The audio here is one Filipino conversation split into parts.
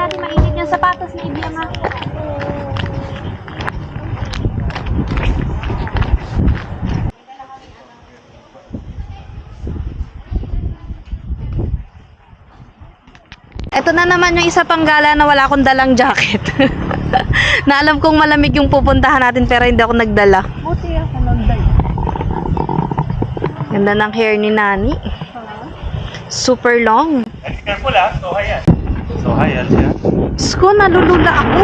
dati mainit yung sapatos ni Ibia nga. Ito na naman yung isa pang gala na wala akong dalang jacket. Na alam kong malamig yung pupuntahan natin pero hindi ako nagdala. Buti ako nagdala. Ganda ng hair ni Nani. Super long. Careful ah, so high yan. So high yan siya. Sko, nalulula ako.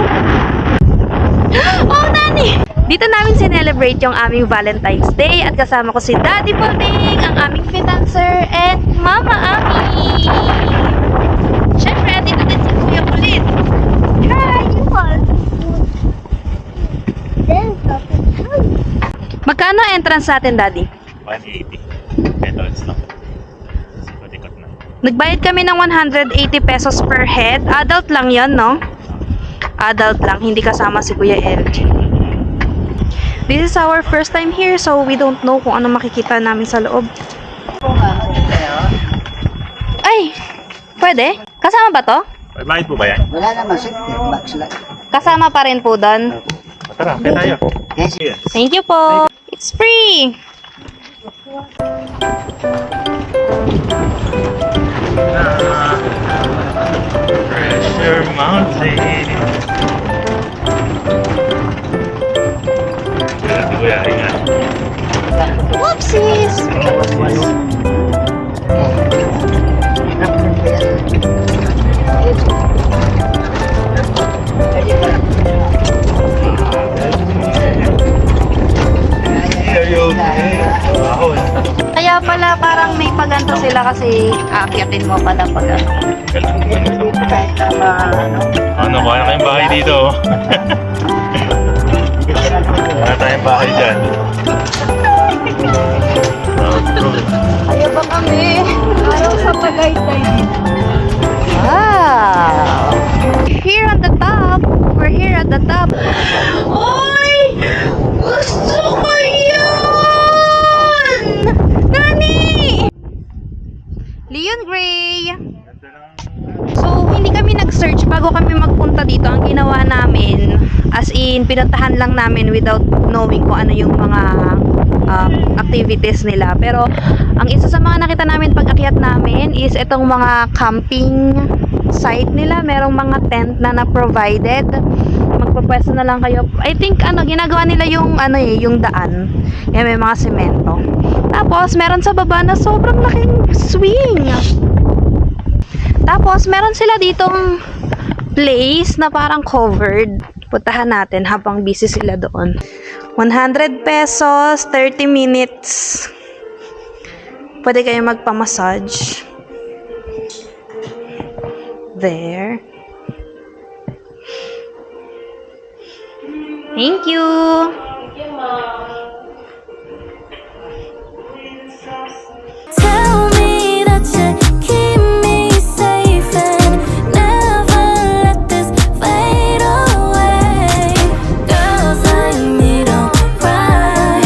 Oh, Nani! Dito namin sinelebrate yung aming Valentine's Day at kasama ko si Daddy Pudding, ang aming financer, and Mama Ami. Siyempre, dito din si Kuya Kulit. Hi, Yukol! Magkano entrance natin, Daddy? 180. Ito, it's lang. Sikot-ikot na. Nagbayad kami ng 180 pesos per head. Adult lang yon, no? Adult lang, hindi kasama si Kuya LG. This is our first time here, so we don't know kung ano makikita namin sa loob. Ay! Pwede? Kasama ba to? Bayad po ba yan? Wala naman sir, box lang. Kasama pa rin po doon. Tara, kaya tayo. Yes, Yes. Thank you po. It's free! Treasure Mountain. Grabe kuya, ingat. Whoopsies! Kaya pala parang may paganto sila kasi aakyatin mo pala pag ano. Ano, kaya kayong bahay dito. Wala tayong bahay dyan. Kaya ba kami? Araw sa Tagaytay. Wow! Here on the top. We're here at the top. Oy! Gusto ko yun! Nani! Leon Gray! So, hindi kami nag-search bago kami magpunta dito. Ang ginawa namin, as in, pinuntahan lang namin without knowing kung ano yung mga activities nila. Pero, ang isa sa mga nakita namin pag-akyat namin is itong mga camping site nila. Merong mga tent na provided. Magpapwesto na lang kayo. I think, ginagawa nila yung, yung daan. Yan, may mga semento. Tapos, meron sa baba na sobrang laking swing. Tapos, meron sila ditong place na parang covered. Puntahan natin habang busy sila doon. 100 pesos, 30 minutes. Pwede kayo magpa-massage. There. Thank you. Tell me that you keep me safe and never let this fade away. Girls like me don't cry.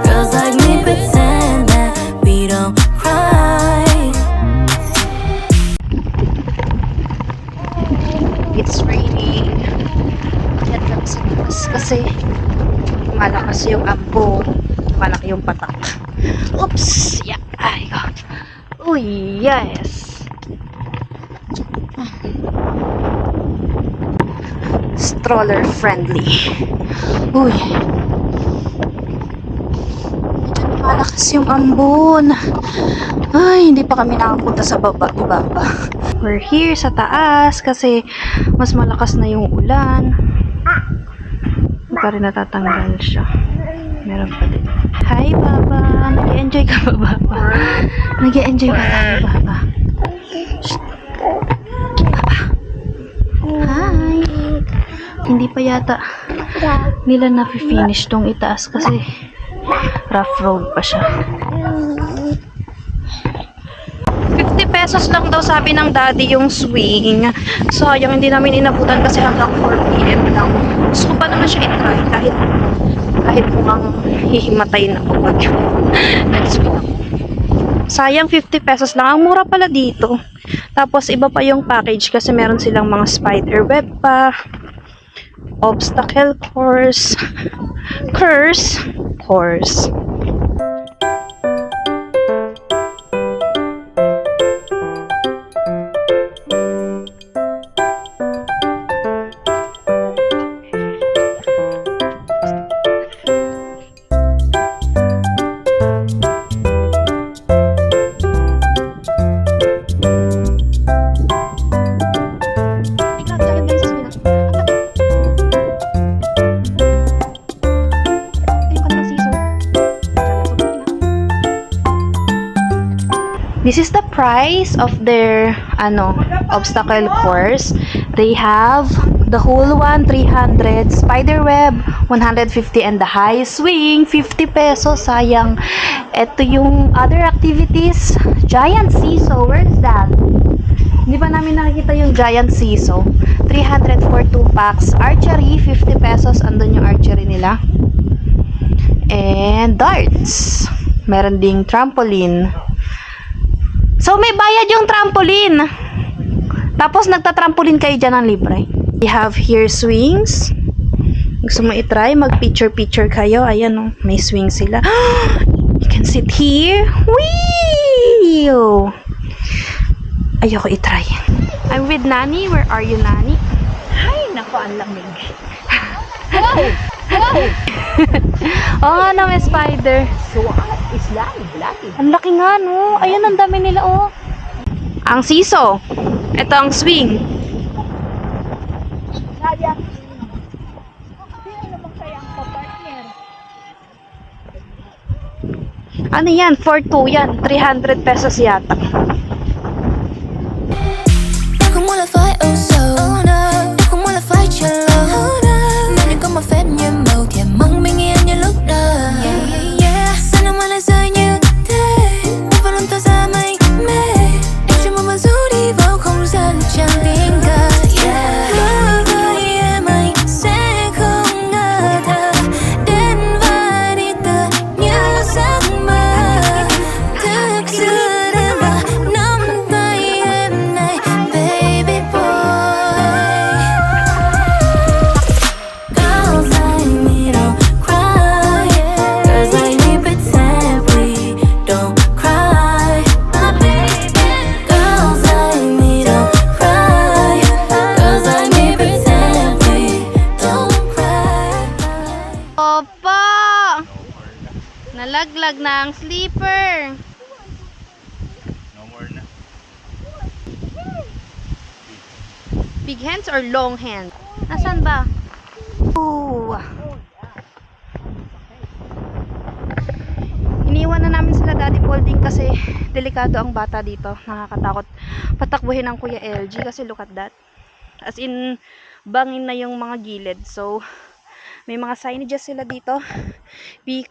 Girls like me pretend that we don't cry. It's raining. Kaya lang sa labas kasi malakas yung ampo. Malaki yung patak. Oops! Yeah. Ay, God. Uy, yes. Stroller friendly. Uy. Medyo malakas yung ambon. Ay, hindi pa kami nakapunta sa ibaba. We're here sa taas kasi mas malakas na yung ulan. Hindi pa rin natatanggal siya. Meron pa din. Hi, Baba. Nag-enjoy ka ba, Baba? Nag-enjoy ba tayo, Baba? Shh. Baba. Hi. Hindi pa yata nila na-finish tong itaas kasi rough road pa siya. 50 pesos lang daw sabi ng daddy yung swing. Sayang, hindi namin inabutan kasi hanggang 4 PM lang. Gusto ko pa naman siya i-try kahit mukhang hihimatayin ako pag nag-swing ako. Sayang, 50 pesos lang. Ang mura pala dito. Tapos, iba pa yung package kasi meron silang mga spider web pa, obstacle course, course. This is the price of their obstacle course. They have the whole one 300, spider web 150, and the high swing 50 pesos. Sayang. Ito yung other activities. Giant seesaw. Where is that? Hindi pa namin nakikita yung giant seesaw. 300 for 2 packs. Archery 50 pesos. Andun yung archery nila. And darts. Meron ding trampoline. So, may bayad yung trampoline. Tapos, nagtatrampoline kayo dyan ng libre. We have here swings. Gusto mo itry? Mag-picture-picture kayo. Ayan, oh, may swing sila. You can sit here. Whee! Ayoko itry. I'm with Nani. Where are you, Nani? Ay, naku, ang lamig. Oo nga na, may spider. Ang laki nga, no? Ayun, ang dami nila, oh. Ang siso. Ito ang swing. Ano yan? For 2 yan. 300 pesos yata. Không muốn là phải âu sầu, không muốn là phải chờ lâu. Mà đừng có mà phép nhiệm màu thì mong bình yên như lúc đầu. Sao nào mà lại rơi như thế? Em vẫn luôn tỏ ra mây mê. Em chỉ muốn dù đi vào không gian chẳng tình cờ. Hứa với em anh sẽ không ngờ thờ đến và đi tựa như giấc mơ. Thực sự đã vào nắm tay em này, baby boy. Girls like me don't cry. Girls like me pretend we don't cry. My baby. Girls like me don't cry. Girls like me pretend we don't cry. Opo! Nalaglag na ang sleeper. No more na. Big hands or long hands? Nasaan ba? Ooh. Iniwan na namin sila Daddy Paulding kasi delikado ang bata dito. Nakakatakot patakbuhin ng Kuya LG kasi look at that. As in, bangin na yung mga gilid. So, may mga signages sila dito. Be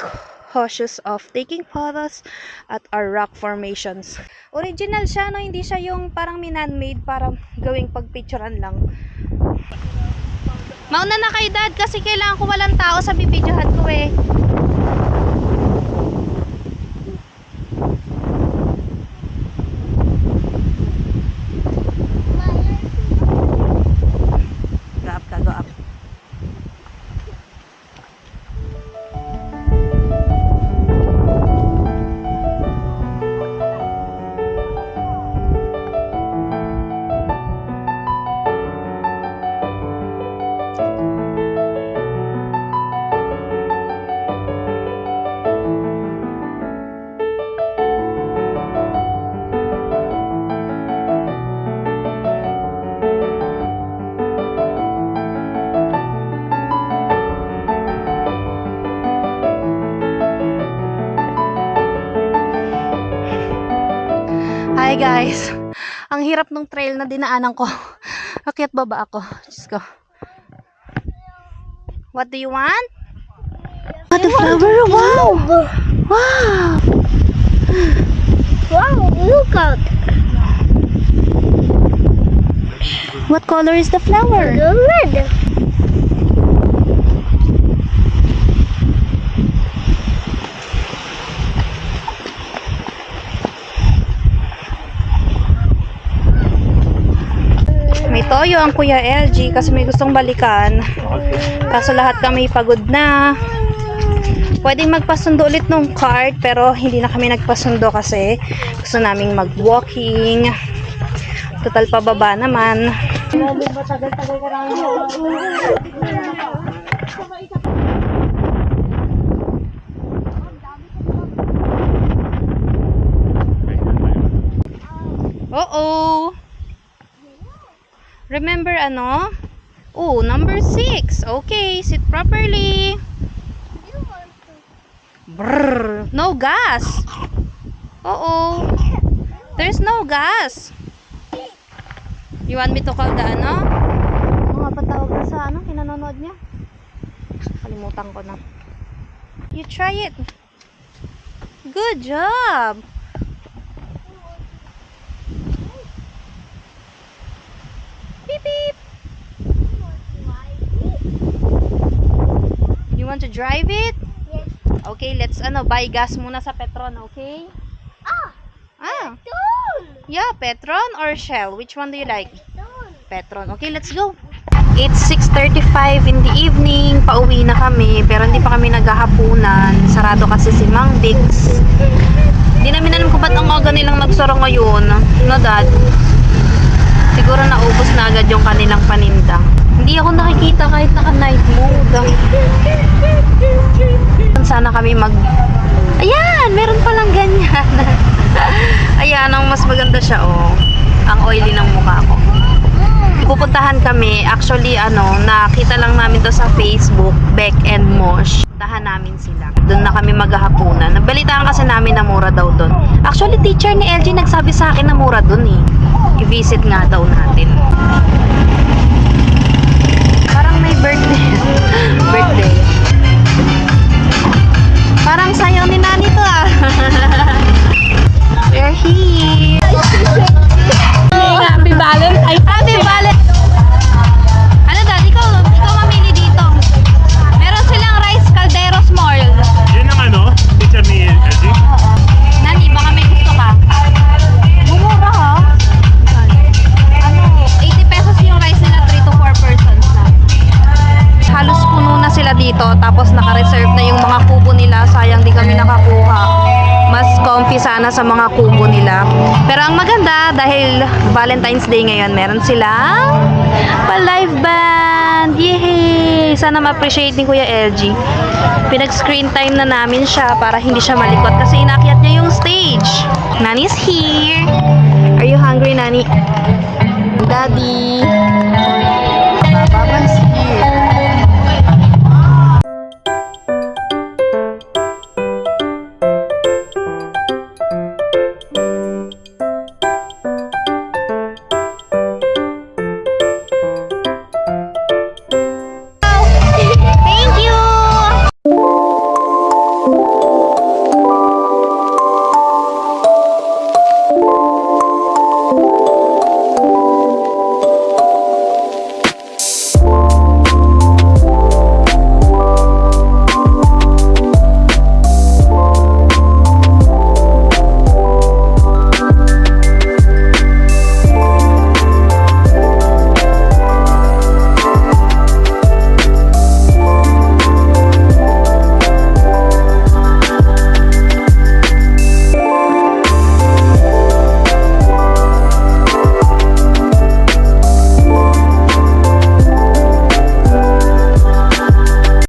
cautious of taking photos at our rock formations. Original siya, no? Hindi siya yung parang man-made para gawing pagpicturean lang. Mauna na kay Dad kasi kailangan ko walang tao sa bibidyohan ko eh. Go up ka, go up. Hi guys, ang hirap ng trail na dinaanan ko. Akyat baba ako. Diyos ko. What do you want? What the flower? Wow! Wow! Wow, look out. What color is the flower? Red. Toyo ang Kuya LG kasi may gustong balikan. Kaso lahat kami pagod na. Pwedeng magpasundo ulit nung cart pero hindi na kami nagpasundo kasi gusto naming mag-walking. Total pababa naman. Oo. Remember ano? Oh, number 6. Okay, sit properly. Brrr, no gas. Oo. There's no gas. You want me to call the ano? Ano nga ba tawag na sa ano? Kinanonood niya? Kalimutan ko na. You try it. Good job. Beep beep. You want to drive it? Yes. Okay, let's buy gas muna sa Petron, okay? Ah. Yeah, Petron or Shell? Which one do you like? Petron. Okay, let's go. It's 6:35 in the evening. Pauwi na kami, pero hindi pa kami naghahapunan. Sarado kasi si Mang Dix. Hindi namin alam kung ba't ang aga nilang nagsara ngayon. No, Dad? Siguro naubos na agad yung kanilang paninda. Hindi ako nakikita kahit naka-night mode. Sana kami Ayan! Meron palang ganyan. Ayan, ang mas maganda siya, oh. Ang oily ng mukha ko. Pupuntahan kami. Actually, nakita lang namin to sa Facebook, Beck and Mosh. Puntahan namin sila. Doon na kami maghahapunan. Nagbalitaan kasi namin na mura daw doon. Actually, teacher ni LG nagsabi sa akin na mura doon eh. I-visit nga daw natin. Parang may birthday. Birthday. Parang sayang ni Nani to ah. We're here. Happy Valentine's. Happy Valentine's. Ano dad, ikaw mamili dito. Meron silang rice caldero small. Yun ang teacher ni LG? Nani, baka may gusto ka. Mumura ha? 80 pesos yung rice nila, 3 to 4 persons na. Halos puno na sila dito, tapos naka-reserve na yung mga kubo nila. Sayang di kami nakakuha. Mas comfy sana sa mga kubo nila. Pero ang maganda, dahil Valentine's Day ngayon, meron silang pa-live band. Yehey! Sana ma-appreciate ni Kuya LG. Pinag-screen time na namin siya para hindi siya malikot kasi inakyat niya yung stage. Nani's here. Are you hungry, Nani? Daddy?